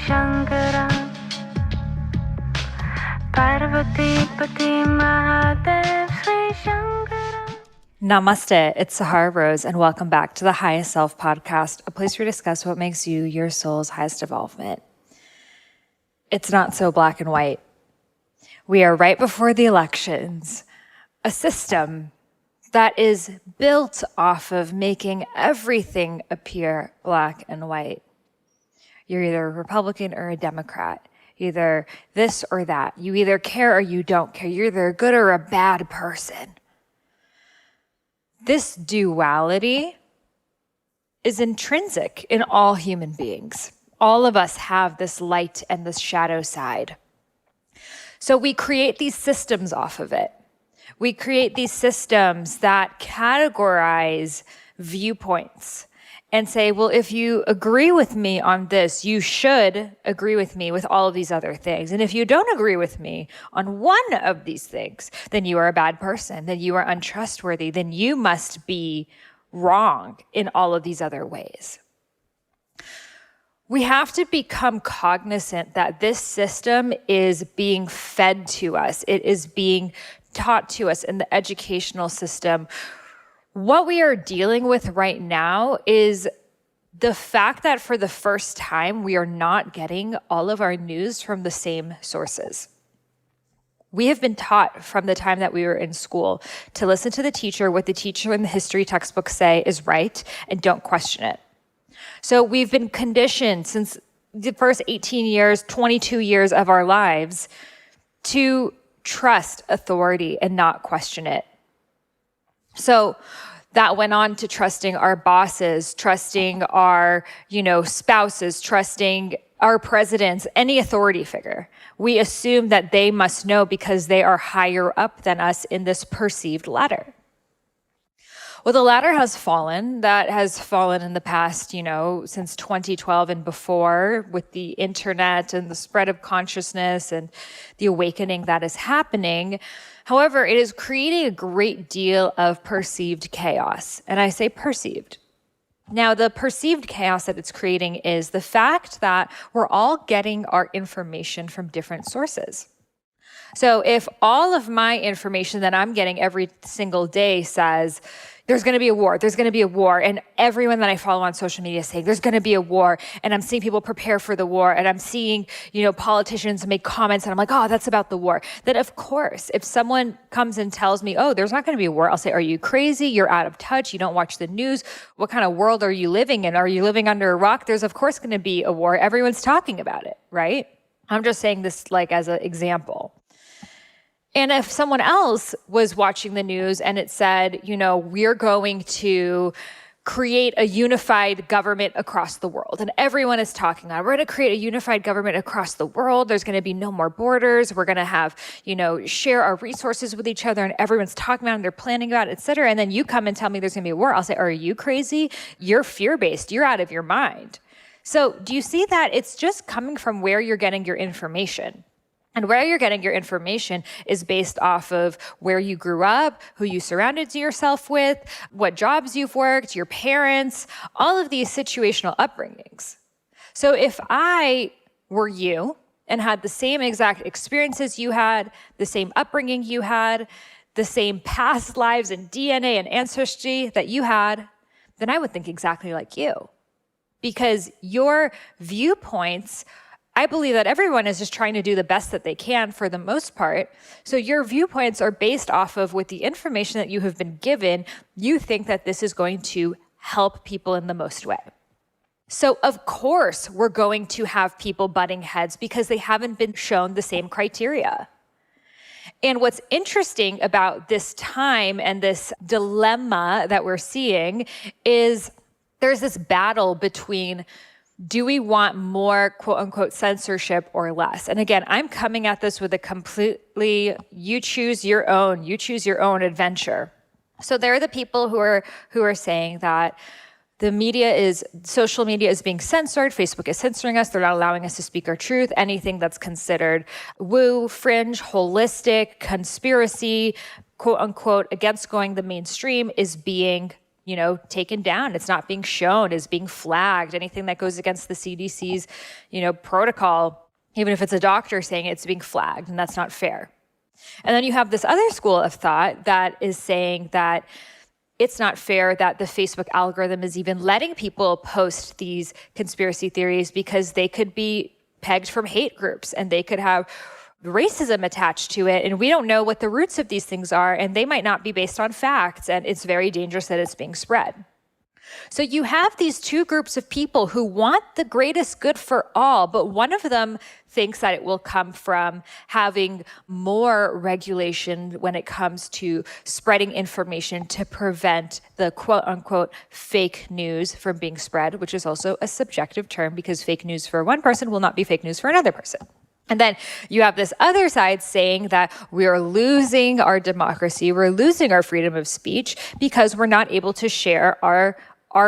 Shankara Parvati Pati Mahadev Sri Shankara. Namaste, it's Sahara Rose, and welcome back to the Highest Self podcast, a place where we discuss what makes you your soul's highest evolvement. It's not so black and white. We are right before the elections, a system that is built off of making everything appear black and white. You're either a Republican or a Democrat, either this or that. You either care or you don't care. You're either a good or a bad person. This duality is intrinsic in all human beings. All of us have this light and this shadow side. So we create these systems off of it. We create these systems that categorize viewpoints and say, well, if you agree with me on this, you should agree with me with all of these other things. And if you don't agree with me on one of these things, then you are a bad person, then you are untrustworthy, then you must be wrong in all of these other ways. We have to become cognizant that this system is being fed to us. It is being taught to us in the educational system. What we are dealing with right now is the fact that for the first time, we are not getting all of our news from the same sources. We have been taught from the time that we were in school to listen to the teacher. What the teacher in the history textbooks say is right, and don't question it. So we've been conditioned since the first 18 years, 22 years of our lives to trust authority and not question it. So that went on to trusting our bosses, trusting our, spouses, trusting our presidents, any authority figure. We assume that they must know because they are higher up than us in this perceived ladder. Well, the ladder has fallen. That has fallen in the past, since 2012 and before, with the internet and the spread of consciousness and the awakening that is happening. However, it is creating a great deal of perceived chaos. And I say perceived. Now, the perceived chaos that it's creating is the fact that we're all getting our information from different sources. So if all of my information that I'm getting every single day says, there's going to be a war, and everyone that I follow on social media is saying there's going to be a war, and I'm seeing people prepare for the war, and I'm seeing, politicians make comments, and I'm like, oh, that's about the war. Then of course, if someone comes and tells me, oh, there's not going to be a war, I'll say, are you crazy? You're out of touch. You don't watch the news. What kind of world are you living in? Are you living under a rock? There's of course going to be a war. Everyone's talking about it, right? I'm just saying this as an example. And if someone else was watching the news and it said, we're going to create a unified government across the world, and everyone is talking about, we're going to create a unified government across the world. There's going to be no more borders. We're going to have, share our resources with each other, and everyone's talking about it, and they're planning about it, et cetera. And then you come and tell me there's going to be a war. I'll say, are you crazy? You're fear-based. You're out of your mind. So do you see that? It's just coming from where you're getting your information. And where you're getting your information is based off of where you grew up, who you surrounded yourself with, what jobs you've worked, your parents, all of these situational upbringings. So if I were you and had the same exact experiences you had, the same upbringing you had, the same past lives and DNA and ancestry that you had, then I would think exactly like you. Because your viewpoints, I believe that everyone is just trying to do the best that they can for the most part. So your viewpoints are based off of with the information that you have been given, you think that this is going to help people in the most way. So of course, we're going to have people butting heads because they haven't been shown the same criteria. And what's interesting about this time and this dilemma that we're seeing is there's this battle between, do we want more quote unquote censorship or less? And again, I'm coming at this with a completely, you choose your own adventure. So there are the people who are saying that social media is being censored. Facebook is censoring us. They're not allowing us to speak our truth. Anything that's considered woo, fringe, holistic, conspiracy, quote unquote, against going the mainstream is being taken down. It's not being shown, is being flagged. Anything that goes against the CDC's, protocol, even if it's a doctor saying it's being flagged, and that's not fair. And then you have this other school of thought that is saying that it's not fair that the Facebook algorithm is even letting people post these conspiracy theories because they could be pegged from hate groups and they could have racism attached to it. And we don't know what the roots of these things are, and they might not be based on facts. And it's very dangerous that it's being spread. So you have these two groups of people who want the greatest good for all, but one of them thinks that it will come from having more regulation when it comes to spreading information to prevent the quote unquote fake news from being spread, which is also a subjective term because fake news for one person will not be fake news for another person. And then you have this other side saying that we are losing our democracy, we're losing our freedom of speech because we're not able to share our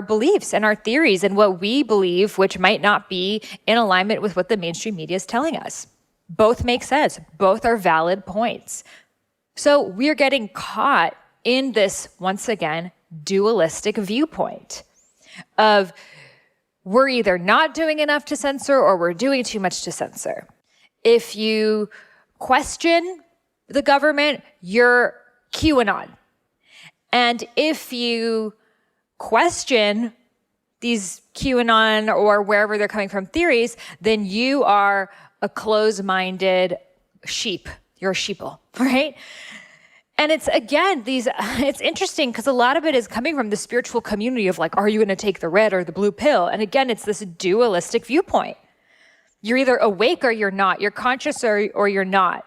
beliefs and our theories and what we believe, which might not be in alignment with what the mainstream media is telling us. Both make sense. Both are valid points. So we're getting caught in this, once again, dualistic viewpoint of we're either not doing enough to censor or we're doing too much to censor. If you question the government, you're QAnon. And if you question these QAnon or wherever they're coming from theories, then you are a closed-minded sheep. You're a sheeple, right? And it's, again, it's interesting because a lot of it is coming from the spiritual community of like, are you going to take the red or the blue pill? And again, it's this dualistic viewpoint. You're either awake or you're not. You're conscious or you're not.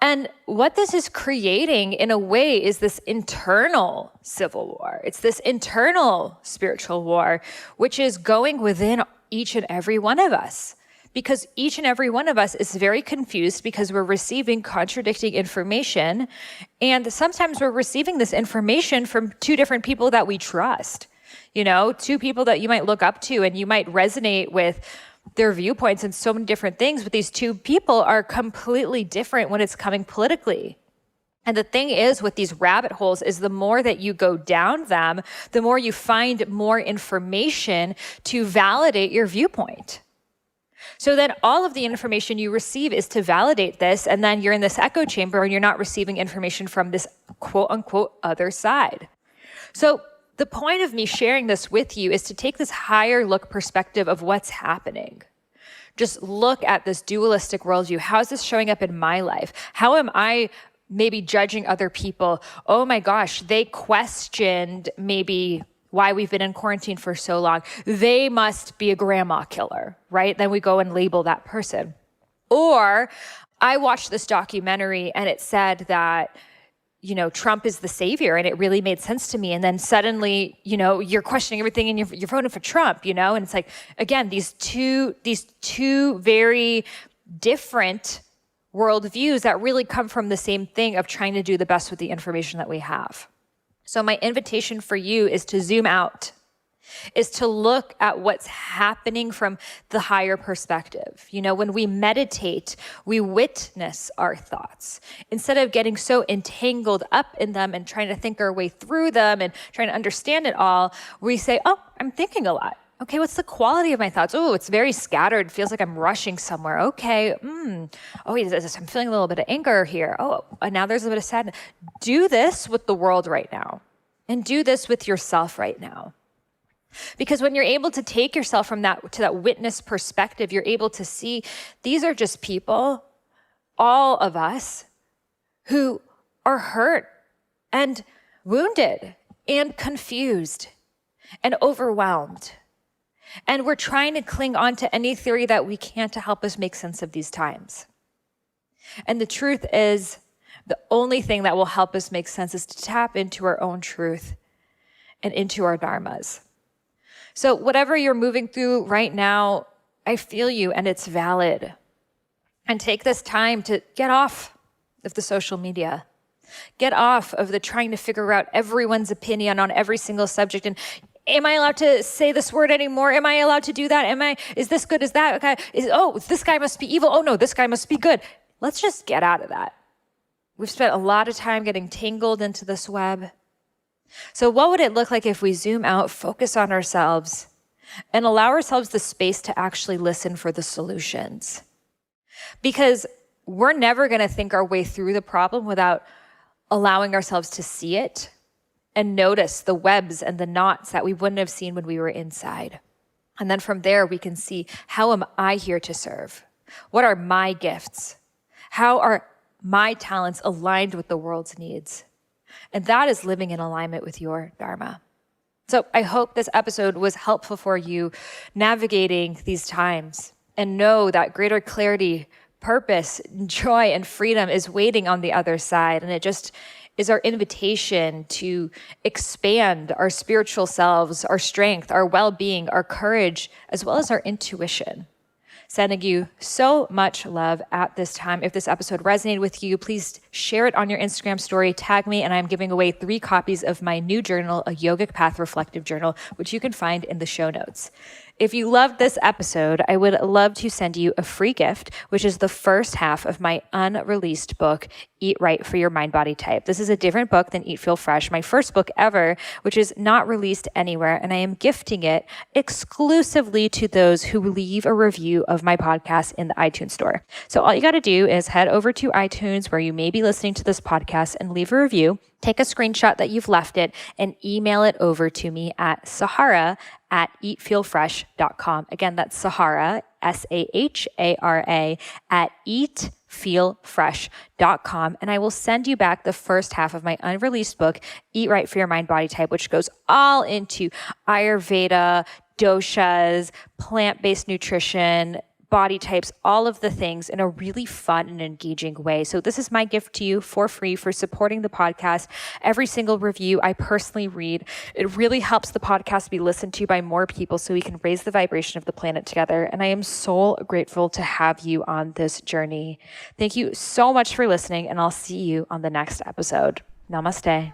And what this is creating in a way is this internal civil war. It's this internal spiritual war, which is going within each and every one of us. Because each and every one of us is very confused because we're receiving contradicting information. And sometimes we're receiving this information from two different people that we trust. Two people that you might look up to and you might resonate with their viewpoints and so many different things, but these two people are completely different when it's coming politically. And the thing is with these rabbit holes is the more that you go down them, the more you find more information to validate your viewpoint. So then all of the information you receive is to validate this, and then you're in this echo chamber and you're not receiving information from this quote unquote other side. So the point of me sharing this with you is to take this higher look perspective of what's happening. Just look at this dualistic worldview. How is this showing up in my life? How am I maybe judging other people? Oh my gosh, they questioned maybe why we've been in quarantine for so long. They must be a grandma killer, right? Then we go and label that person. Or I watched this documentary and it said that Trump is the savior, and it really made sense to me. And then suddenly, you're questioning everything and you're voting for Trump, and it's like, again, these two very different worldviews that really come from the same thing of trying to do the best with the information that we have. So my invitation for you is to zoom out, is to look at what's happening from the higher perspective. When we meditate, we witness our thoughts. Instead of getting so entangled up in them and trying to think our way through them and trying to understand it all, we say, oh, I'm thinking a lot. Okay, what's the quality of my thoughts? Oh, it's very scattered. It feels like I'm rushing somewhere. Okay. Oh, I'm feeling a little bit of anger here. Oh, and now there's a bit of sadness. Do this with the world right now. And do this with yourself right now. Because when you're able to take yourself from that to that witness perspective, you're able to see these are just people, all of us, who are hurt and wounded and confused and overwhelmed. And we're trying to cling on to any theory that we can to help us make sense of these times. And the truth is, the only thing that will help us make sense is to tap into our own truth and into our dharmas. So whatever you're moving through right now, I feel you and it's valid. And take this time to get off of the social media. Get off of the trying to figure out everyone's opinion on every single subject. And am I allowed to say this word anymore? Am I allowed to do that? Is this good? Is that okay? This guy must be evil. Oh no, this guy must be good. Let's just get out of that. We've spent a lot of time getting tangled into this web. So what would it look like if we zoom out, focus on ourselves, and allow ourselves the space to actually listen for the solutions? Because we're never going to think our way through the problem without allowing ourselves to see it and notice the webs and the knots that we wouldn't have seen when we were inside. And then from there, we can see, how am I here to serve? What are my gifts? How are my talents aligned with the world's needs? And that is living in alignment with your Dharma. So I hope this episode was helpful for you navigating these times, and know that greater clarity, purpose, joy, and freedom is waiting on the other side. And it just is our invitation to expand our spiritual selves, our strength, our well-being, our courage, as well as our intuition. Sending you so much love at this time. If this episode resonated with you, please share it on your Instagram story, tag me, and I'm giving away 3 copies of my new journal, a Yogic Path Reflective Journal, which you can find in the show notes. If you loved this episode, I would love to send you a free gift, which is the first half of my unreleased book, Eat Right for Your Mind Body Type. This is a different book than Eat Feel Fresh, my first book ever, which is not released anywhere, and I am gifting it exclusively to those who leave a review of my podcast in the iTunes store. So all you got to do is head over to iTunes, where you may be listening to this podcast, and leave a review. Take a screenshot that you've left it and email it over to me at Sahara@eatfeelfresh.com. Again, that's Sahara, Sahara, at eatfeelfresh.com. And I will send you back the first half of my unreleased book, Eat Right for Your Mind Body Type, which goes all into Ayurveda, doshas, plant-based nutrition, body types, all of the things in a really fun and engaging way. So this is my gift to you for free for supporting the podcast. Every single review I personally read. It really helps the podcast be listened to by more people so we can raise the vibration of the planet together. And I am so grateful to have you on this journey. Thank you so much for listening, and I'll see you on the next episode. Namaste.